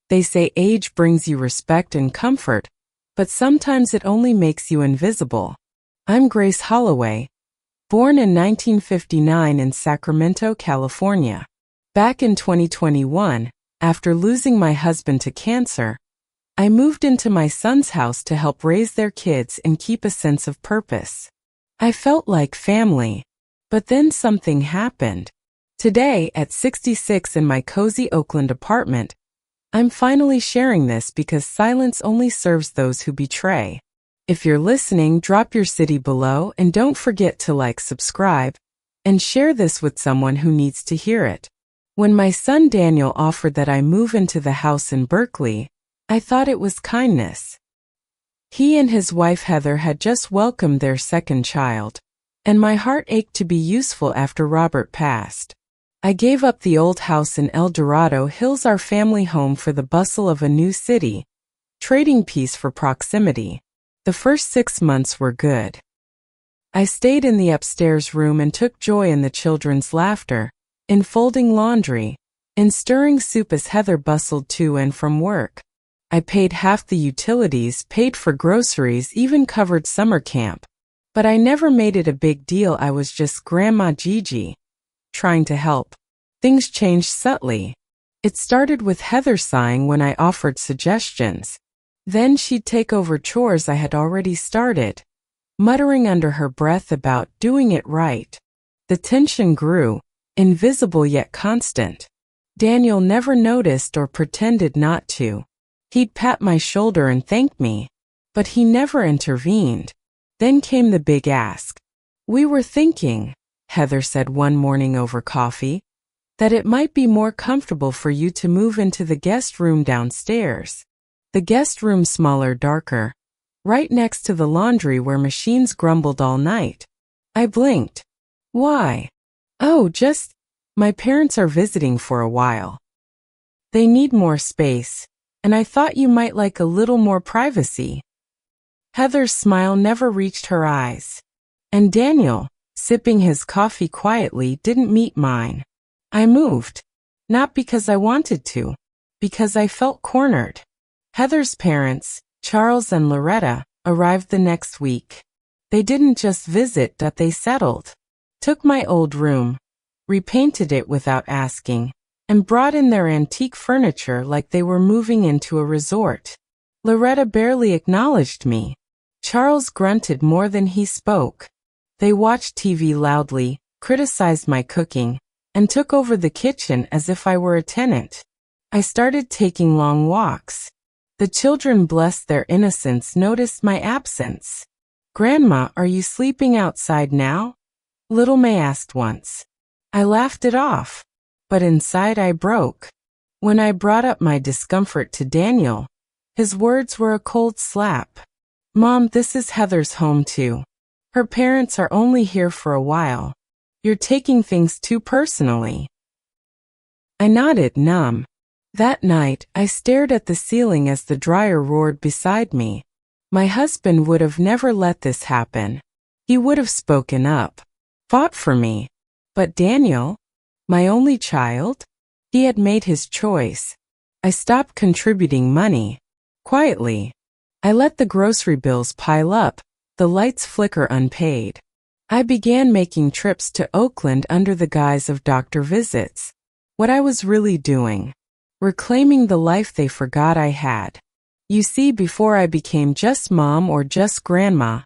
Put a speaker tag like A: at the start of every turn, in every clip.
A: They say age brings you respect and comfort, but sometimes it only makes you invisible. I'm Grace Holloway, born in 1959 in Sacramento, California. Back in 2021, after losing my husband to cancer, I moved into my son's house to help raise their kids and keep a sense of purpose. I felt like family, but then something happened. Today, at 66 in my cozy Oakland apartment, I'm finally sharing this because silence only serves those who betray. If you're listening, drop your city below and don't forget to like, subscribe, and share this with someone who needs to hear it. When my son Daniel offered that I move into the house in Berkeley, I thought it was kindness. He and his wife Heather had just welcomed their second child, and my heart ached to be useful after Robert passed. I gave up the old house in El Dorado Hills, our family home, for the bustle of a new city, trading peace for proximity. The first 6 months were good. I stayed in the upstairs room and took joy in the children's laughter, in folding laundry, in stirring soup as Heather bustled to and from work. I paid half the utilities, paid for groceries, even covered summer camp. But I never made it a big deal. I was just Grandma Gigi, trying to help. Things changed subtly. It started with Heather sighing when I offered suggestions. Then she'd take over chores I had already started, muttering under her breath about doing it right. The tension grew, invisible yet constant. Daniel never noticed or pretended not to. He'd pat my shoulder and thank me, but he never intervened. Then came the big ask. "We were thinking," Heather said one morning over coffee, "that it might be more comfortable for you to move into the guest room downstairs." The guest room, smaller, darker, right next to the laundry where machines grumbled all night. I blinked. "Why?" "Oh, just, my parents are visiting for a while. They need more space, and I thought you might like a little more privacy." Heather's smile never reached her eyes. And Daniel, sipping his coffee quietly, didn't meet mine. I moved. Not because I wanted to, because I felt cornered. Heather's parents, Charles and Loretta, arrived the next week. They didn't just visit, but they settled. Took my old room, repainted it without asking, and brought in their antique furniture like they were moving into a resort. Loretta barely acknowledged me. Charles grunted more than he spoke. They watched TV loudly, criticized my cooking, and took over the kitchen as if I were a tenant. I started taking long walks. The children, blessed their innocence, noticed my absence. "Grandma, are you sleeping outside now?" Little May asked once. I laughed it off, but inside I broke. When I brought up my discomfort to Daniel, his words were a cold slap. "Mom, this is Heather's home too. Her parents are only here for a while. You're taking things too personally." I nodded, numb. That night, I stared at the ceiling as the dryer roared beside me. My husband would have never let this happen. He would have spoken up, fought for me. But Daniel, my only child, he had made his choice. I stopped contributing money. Quietly, I let the grocery bills pile up, the lights flicker unpaid. I began making trips to Oakland under the guise of doctor visits. What I was really doing, reclaiming the life they forgot I had. You see, before I became just mom or just grandma,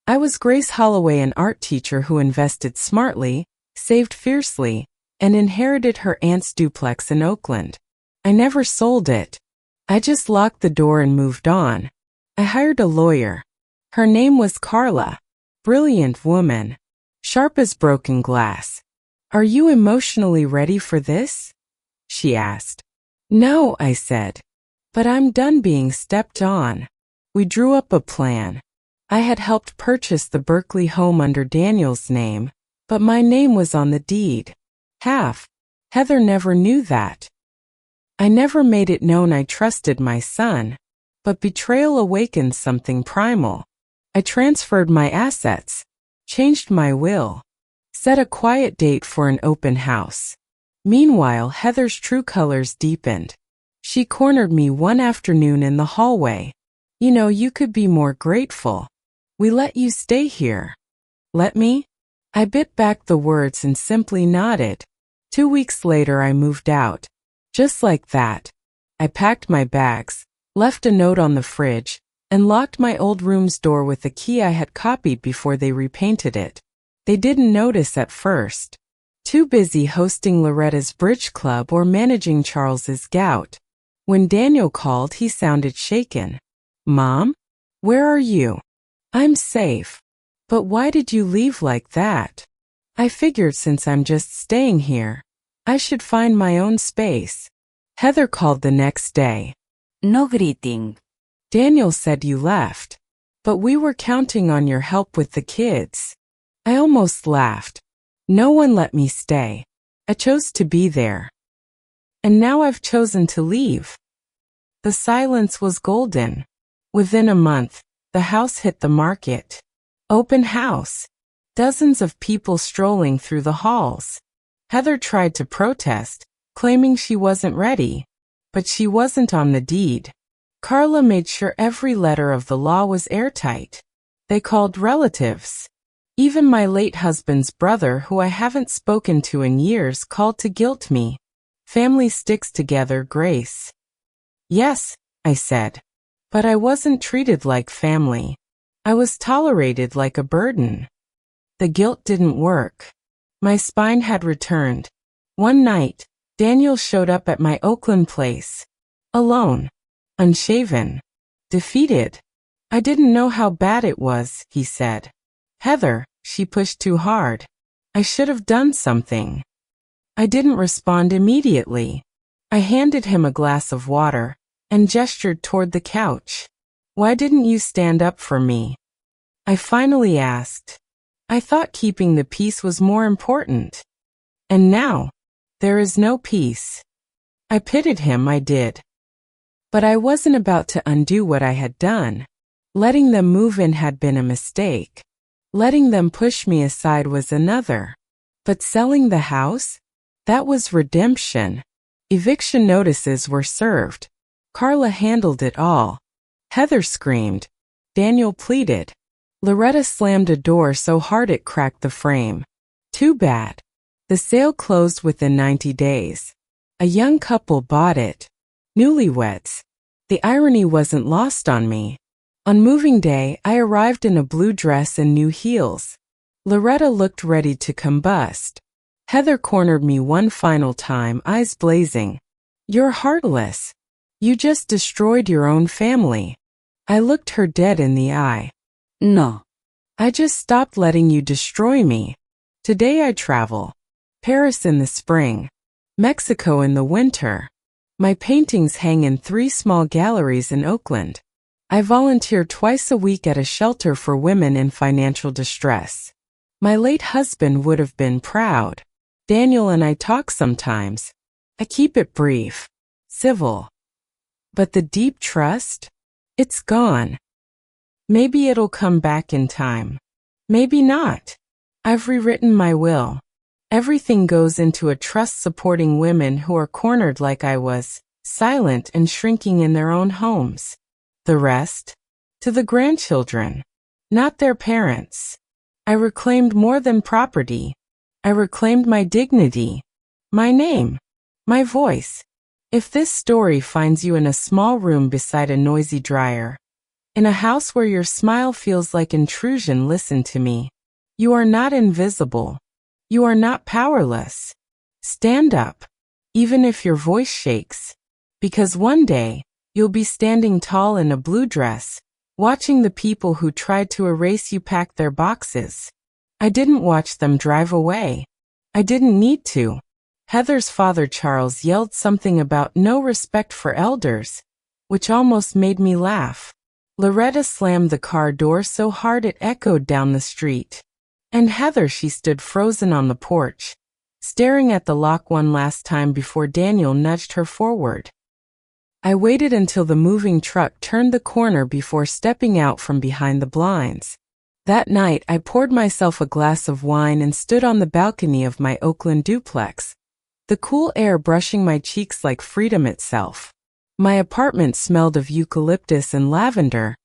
A: I was Grace Holloway, an art teacher who invested smartly, saved fiercely, and inherited her aunt's duplex in Oakland. I never sold it. I just locked the door and moved on. I hired a lawyer. Her name was Carla. Brilliant woman. Sharp as broken glass. "Are you emotionally ready for this?" she asked. "No," I said. "But I'm done being stepped on." We drew up a plan. I had helped purchase the Berkeley home under Daniel's name, but my name was on the deed. Half. Heather never knew that. I never made it known I trusted my son, but betrayal awakened something primal. I transferred my assets, changed my will, set a quiet date for an open house. Meanwhile, Heather's true colors deepened. She cornered me one afternoon in the hallway. You know, you could be more grateful. We let you stay here. Let me? I bit back the words and simply nodded. 2 weeks later I moved out. Just like that. I packed my bags, left a note on the fridge, and locked my old room's door with the key I had copied before they repainted it. They didn't notice at first. Too busy hosting Loretta's bridge club or managing Charles's gout. When Daniel called, he sounded shaken. Mom? Where are you? I'm safe. But why did you leave like that? I figured since I'm just staying here, I should find my own space. Heather called the next day.
B: No greeting.
A: Daniel said you left. But we were counting on your help with the kids. I almost laughed. No one let me stay. I chose to be there. And now I've chosen to leave. The silence was golden. Within a month, the house hit the market. Open house. Dozens of people strolling through the halls. Heather tried to protest, claiming she wasn't ready. But she wasn't on the deed. Carla made sure every letter of the law was airtight. They called relatives. Even my late husband's brother, who I haven't spoken to in years, called to guilt me. Family sticks together, Grace. Yes, I said. But I wasn't treated like family. I was tolerated like a burden. The guilt didn't work. My spine had returned. One night, Daniel showed up at my Oakland place. Alone. Unshaven. Defeated. I didn't know how bad it was, he said. Heather, she pushed too hard. I should have done something. I didn't respond immediately. I handed him a glass of water and gestured toward the couch. Why didn't you stand up for me? I finally asked. I thought keeping the peace was more important. And now, there is no peace. I pitied him, I did. But I wasn't about to undo what I had done. Letting them move in had been a mistake. Letting them push me aside was another. But selling the house? That was redemption. Eviction notices were served. Carla handled it all. Heather screamed. Daniel pleaded. Loretta slammed a door so hard it cracked the frame. Too bad. The sale closed within 90 days. A young couple bought it. Newlyweds. The irony wasn't lost on me. On moving day, I arrived in a blue dress and new heels. Loretta looked ready to combust. Heather cornered me one final time, eyes blazing. You're heartless. You just destroyed your own family. I looked her dead in the eye.
B: No.
A: I just stopped letting you destroy me. Today I travel. Paris in the spring. Mexico in the winter. My paintings hang in 3 small galleries in Oakland. I volunteer twice a week at a shelter for women in financial distress. My late husband would have been proud. Daniel and I talk sometimes. I keep it brief. Civil. But the deep trust? It's gone. Maybe it'll come back in time. Maybe not. I've rewritten my will. Everything goes into a trust supporting women who are cornered like I was, silent and shrinking in their own homes. The rest? To the grandchildren. Not their parents. I reclaimed more than property. I reclaimed my dignity. My name. My voice. If this story finds you in a small room beside a noisy dryer, in a house where your smile feels like intrusion, listen to me. You are not invisible. You are not powerless. Stand up, even if your voice shakes. Because one day, you'll be standing tall in a blue dress, watching the people who tried to erase you pack their boxes. I didn't watch them drive away. I didn't need to. Heather's father Charles yelled something about no respect for elders, which almost made me laugh. Loretta slammed the car door so hard it echoed down the street. And Heather, she stood frozen on the porch, staring at the lock one last time before Daniel nudged her forward. I waited until the moving truck turned the corner before stepping out from behind the blinds. That night, I poured myself a glass of wine and stood on the balcony of my Oakland duplex, the cool air brushing my cheeks like freedom itself. My apartment smelled of eucalyptus and lavender,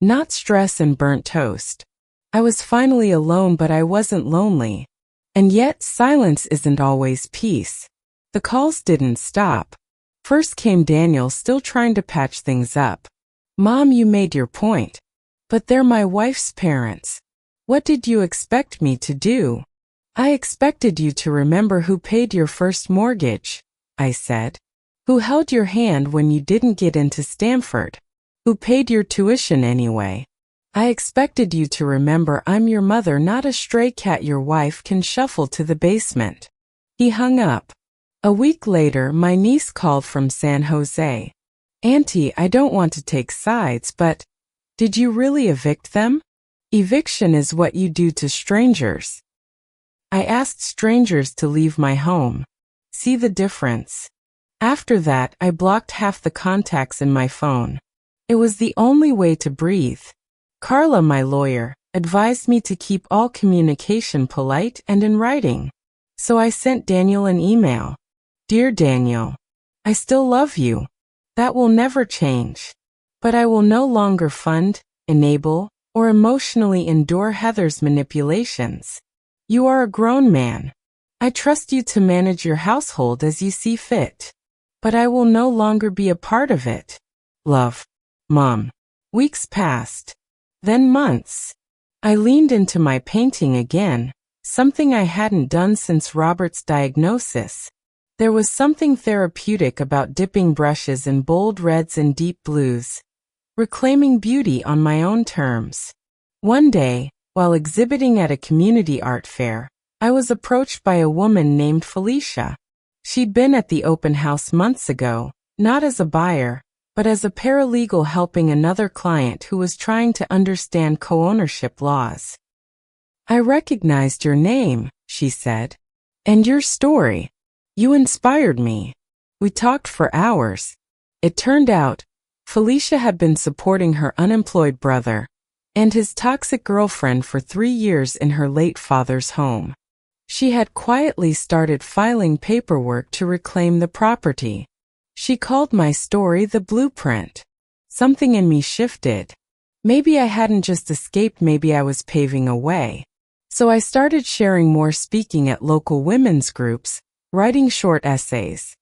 A: not stress and burnt toast. I was finally alone, but I wasn't lonely. And yet, silence isn't always peace. The calls didn't stop. First came Daniel, still trying to patch things up. "Mom, you made your point. But they're my wife's parents. What did you expect me to do?" "I expected you to remember who paid your first mortgage," I said. "Who held your hand when you didn't get into Stanford. Who paid your tuition anyway. I expected you to remember I'm your mother, not a stray cat your wife can shuffle to the basement." He hung up. A week later, my niece called from San Jose. "Auntie, I don't want to take sides, but did you really evict them? Eviction is what you do to strangers." I asked strangers to leave my home. See the difference? After that, I blocked half the contacts in my phone. It was the only way to breathe. Carla, my lawyer, advised me to keep all communication polite and in writing. So I sent Daniel an email. "Dear Daniel, I still love you. That will never change. But I will no longer fund, enable, or emotionally endure Heather's manipulations. You are a grown man. I trust you to manage your household as you see fit. But I will no longer be a part of it. Love, Mom." Weeks passed. Then months. I leaned into my painting again, something I hadn't done since Robert's diagnosis. There was something therapeutic about dipping brushes in bold reds and deep blues, reclaiming beauty on my own terms. One day, while exhibiting at a community art fair, I was approached by a woman named Felicia. She'd been at the open house months ago, not as a buyer, but as a paralegal helping another client who was trying to understand co-ownership laws. "I recognized your name," she said, "and your story. You inspired me." We talked for hours. It turned out, Felicia had been supporting her unemployed brother and his toxic girlfriend for 3 years in her late father's home. She had quietly started filing paperwork to reclaim the property. She called my story the blueprint. Something in me shifted. Maybe I hadn't just escaped, maybe I was paving a way. So I started sharing more, speaking at local women's groups, writing short essays.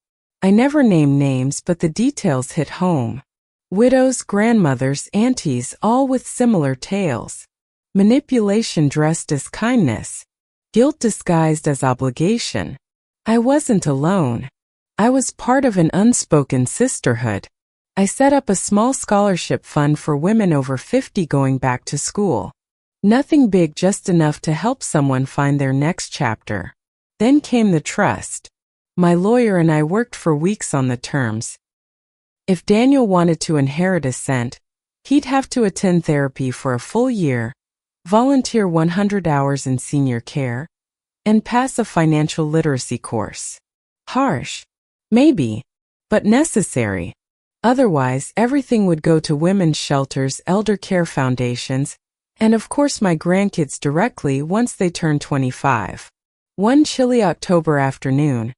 A: I never named names, but the details hit home. Widows, grandmothers, aunties, all with similar tales. Manipulation dressed as kindness. Guilt disguised as obligation. I wasn't alone. I was part of an unspoken sisterhood. I set up a small scholarship fund for women over 50 going back to school. Nothing big, just enough to help someone find their next chapter. Then came the trust. My lawyer and I worked for weeks on the terms. If Daniel wanted to inherit a cent, he'd have to attend therapy for a full year, volunteer 100 hours in senior care, and pass a financial literacy course. Harsh. Maybe. But necessary. Otherwise, everything would go to women's shelters, elder care foundations, and of course my grandkids directly once they turned 25. One chilly October afternoon,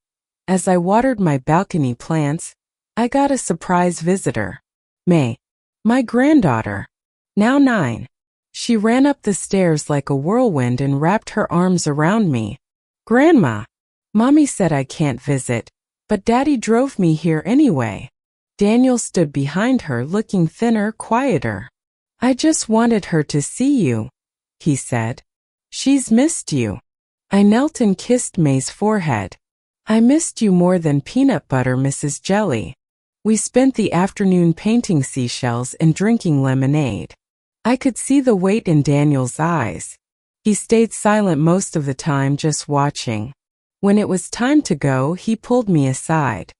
A: as I watered my balcony plants, I got a surprise visitor. May, my granddaughter, now 9. She ran up the stairs like a whirlwind and wrapped her arms around me. "Grandma, Mommy said I can't visit, but Daddy drove me here anyway." Daniel stood behind her, looking thinner, quieter. "I just wanted her to see you," he said. "She's missed you." I knelt and kissed May's forehead. "I missed you more than peanut butter, Mrs. Jelly." We spent the afternoon painting seashells and drinking lemonade. I could see the weight in Daniel's eyes. He stayed silent most of the time, just watching. When it was time to go, he pulled me aside.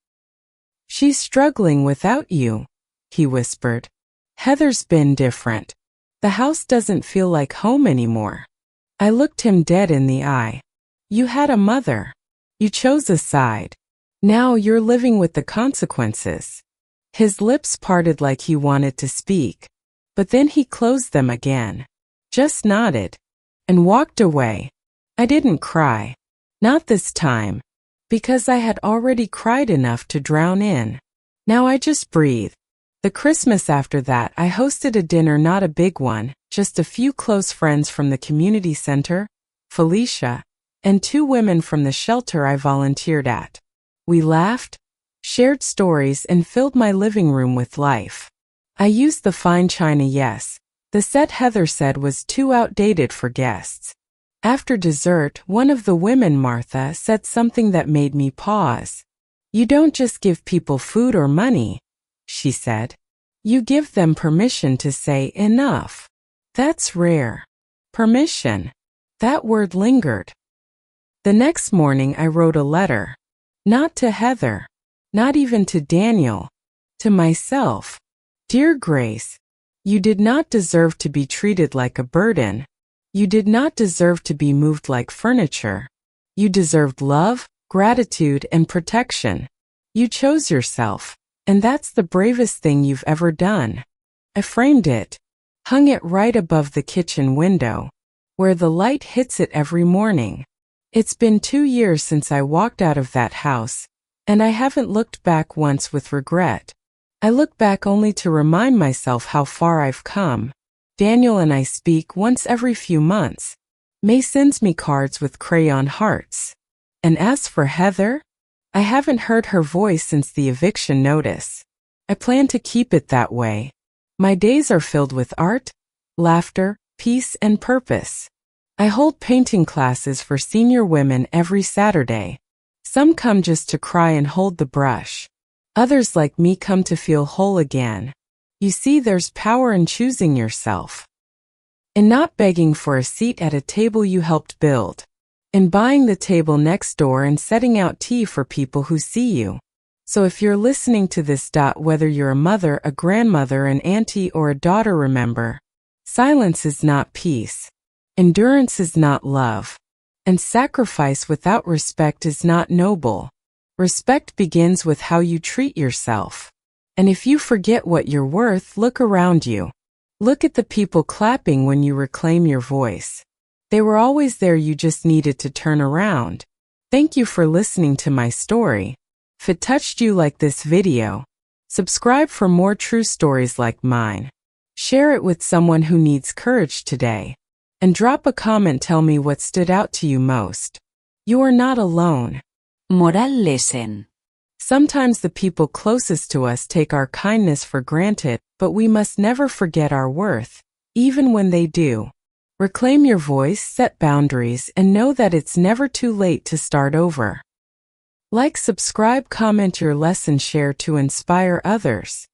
A: "She's struggling without you," he whispered. "Heather's been different. The house doesn't feel like home anymore." I looked him dead in the eye. "You had a mother. You chose a side. Now you're living with the consequences." His lips parted like he wanted to speak, but then he closed them again, just nodded, and walked away. I didn't cry. Not this time, because I had already cried enough to drown in. Now I just breathe. The Christmas after that, I hosted a dinner, not a big one, just a few close friends from the community center, Felicia, and 2 women from the shelter I volunteered at. We laughed, shared stories, and filled my living room with life. I used the fine china, yes. The set Heather said was too outdated for guests. After dessert, one of the women, Martha, said something that made me pause. You don't just give people food or money, she said. You give them permission to say enough. That's rare. Permission. That word lingered. The next morning I wrote a letter. Not to Heather. Not even to Daniel. To myself. Dear Grace, you did not deserve to be treated like a burden. You did not deserve to be moved like furniture. You deserved love, gratitude, and protection. You chose yourself, and that's the bravest thing you've ever done. I framed it, hung it right above the kitchen window, where the light hits it every morning. It's been 2 years since I walked out of that house, and I haven't looked back once with regret. I look back only to remind myself how far I've come. Daniel and I speak once every few months. May sends me cards with crayon hearts. And as for Heather, I haven't heard her voice since the eviction notice. I plan to keep it that way. My days are filled with art, laughter, peace, and purpose. I hold painting classes for senior women every Saturday. Some come just to cry and hold the brush. Others, like me, come to feel whole again. You see, there's power in choosing yourself. In not begging for a seat at a table you helped build. In buying the table next door and setting out tea for people who see you. So if you're listening to this, whether you're a mother, a grandmother, an auntie, or a daughter, remember, silence is not peace. Endurance is not love. And sacrifice without respect is not noble. Respect begins with how you treat yourself. And if you forget what you're worth, look around you. Look at the people clapping when you reclaim your voice. They were always there, you just needed to turn around. Thank you for listening to my story. If it touched you like this video, subscribe for more true stories like mine. Share it with someone who needs courage today. And drop a comment, tell me what stood out to you most. You are not alone.
B: Moral lesson.
A: Sometimes the people closest to us take our kindness for granted, but we must never forget our worth, even when they do. Reclaim your voice, set boundaries, and know that it's never too late to start over. Like, subscribe, comment your lesson, share to inspire others.